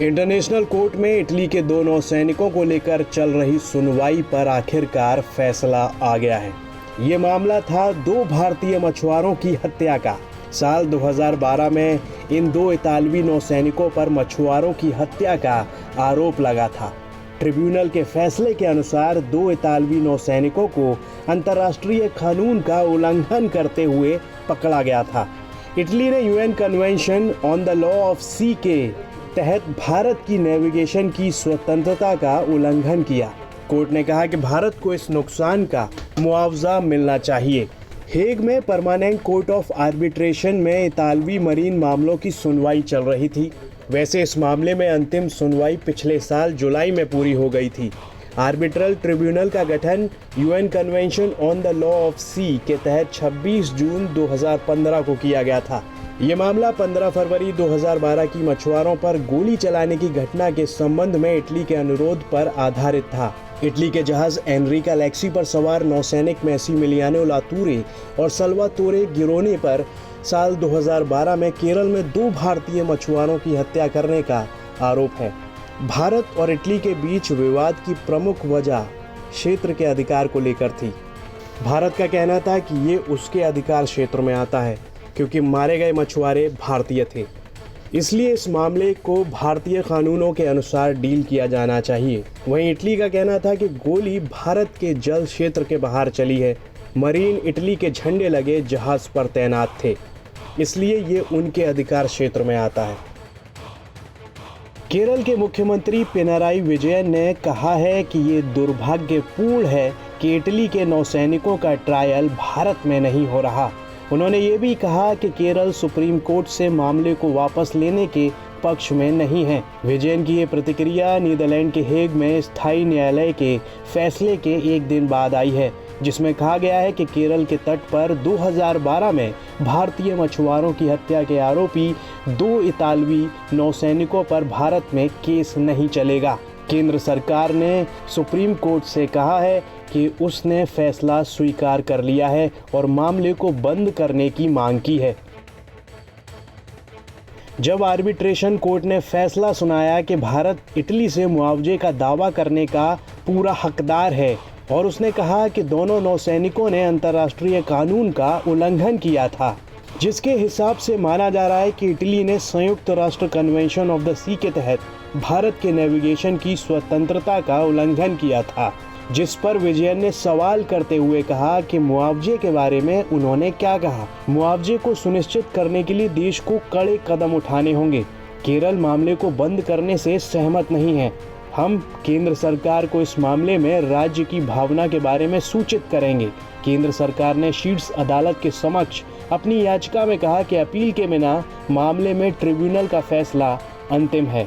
International court में Italy के दो नौसैनिकों को लेकर चल रही सुनवाई पर आखिरकार फैसला आ गया है। ये मामला था दो भारतीय मछुआरों की हत्या का। साल 2012 में इन दो इतालवी नौसैनिकों पर मछुआरों की हत्या का आरोप लगा था। ट्रिब्यूनल के फैसले के अनुसार दो इतालवी नौसैनिकों को अंतर्राष्ट्रीय कानून का उल्लंघन करते हुए पकड़ा गया था। इटली ने UN convention on the law of sea के तहत भारत की नेविगेशन की स्वतंत्रता का उल्लंघन किया। कोर्ट ने कहा कि भारत को इस नुकसान का मुआवजा मिलना चाहिए। हेग में परमानेंट कोर्ट ऑफ आर्बिट्रेशन में इतालवी मरीन मामलों की सुनवाई चल रही थी। वैसे इस मामले में अंतिम सुनवाई पिछले साल जुलाई में पूरी हो गई थी। आर्बिट्रल ट्रिब्यूनल का गठन UN convention on the law of sea के तहत 26 जून 2015 को किया गया था। ये मामला 15 फरवरी 2012 की मछुआरों पर गोली चलाने की घटना के संबंध में इटली के अनुरोध पर आधारित था। इटली के जहाज एनरिका लेक्सी पर सवार नौसैनिक मैसिमिलियानो लातूरे और सल्वातोरे गिरोने पर साल 2012 में केरल में दो भारतीय मछुआरों की हत्या करने का आरोप है। भारत और इटली के बीच विवाद की प्रमुख वजह क्षेत्र के अधिकार को लेकर थी। भारत का कहना था कि ये उसके अधिकार क्षेत्र में आता है क्योंकि मारे गए मछुआरे भारतीय थे, इसलिए इस मामले को भारतीय कानूनों के अनुसार डील किया जाना चाहिए। वहीं इटली का कहना था कि गोली भारत के जल क्षेत्र के बाहर चली है। मरीन इटली के झंडे लगे जहाज पर तैनात थे, इसलिए ये उनके अधिकार क्षेत्र में आता है। केरल के मुख्यमंत्री पिनाराई विजयन ने कहा है कि ये दुर्भाग्यपूर्ण है कि इटली के नौसैनिकों का ट्रायल भारत में नहीं हो रहा। उन्होंने ये भी कहा कि केरल सुप्रीम कोर्ट से मामले को वापस लेने के पक्ष में नहीं है। विजयन की ये प्रतिक्रिया नीदरलैंड के हेग में स्थायी न्यायालय के फैसले के एक दिन बाद आई है, जिसमें कहा गया है कि केरल के तट पर 2012 में भारतीय मछुआरों की हत्या के आरोपी दो इतालवी नौसैनिकों पर भारत में केस नहीं चलेगा। केंद्र सरकार ने सुप्रीम कोर्ट से कहा है कि उसने फैसला स्वीकार कर लिया है और मामले को बंद करने की मांग की है। जब आर्बिट्रेशन कोर्ट ने फैसला सुनाया कि भारत इटली से मुआवजे का दावा करने का पूरा हकदार है और उसने कहा कि दोनों नौसैनिकों ने अंतर्राष्ट्रीय कानून का उल्लंघन किया था, जिसके हिसाब से माना जा रहा है कि इटली ने संयुक्त राष्ट्र कन्वेंशन ऑफ द सी के तहत भारत के नेविगेशन की स्वतंत्रता का उल्लंघन किया था, जिस पर विजयन ने सवाल करते हुए कहा कि मुआवजे के बारे में उन्होंने क्या कहा। मुआवजे को सुनिश्चित करने के लिए देश को कड़े कदम उठाने होंगे। केरल मामले को बंद करने से सहमत नहीं है। हम केंद्र सरकार को इस मामले में राज्य की भावना के बारे में सूचित करेंगे। केंद्र सरकार ने शीर्ष अदालत के समक्ष अपनी याचिका में कहा कि अपील के बिना मामले में ट्रिब्यूनल का फैसला अंतिम है।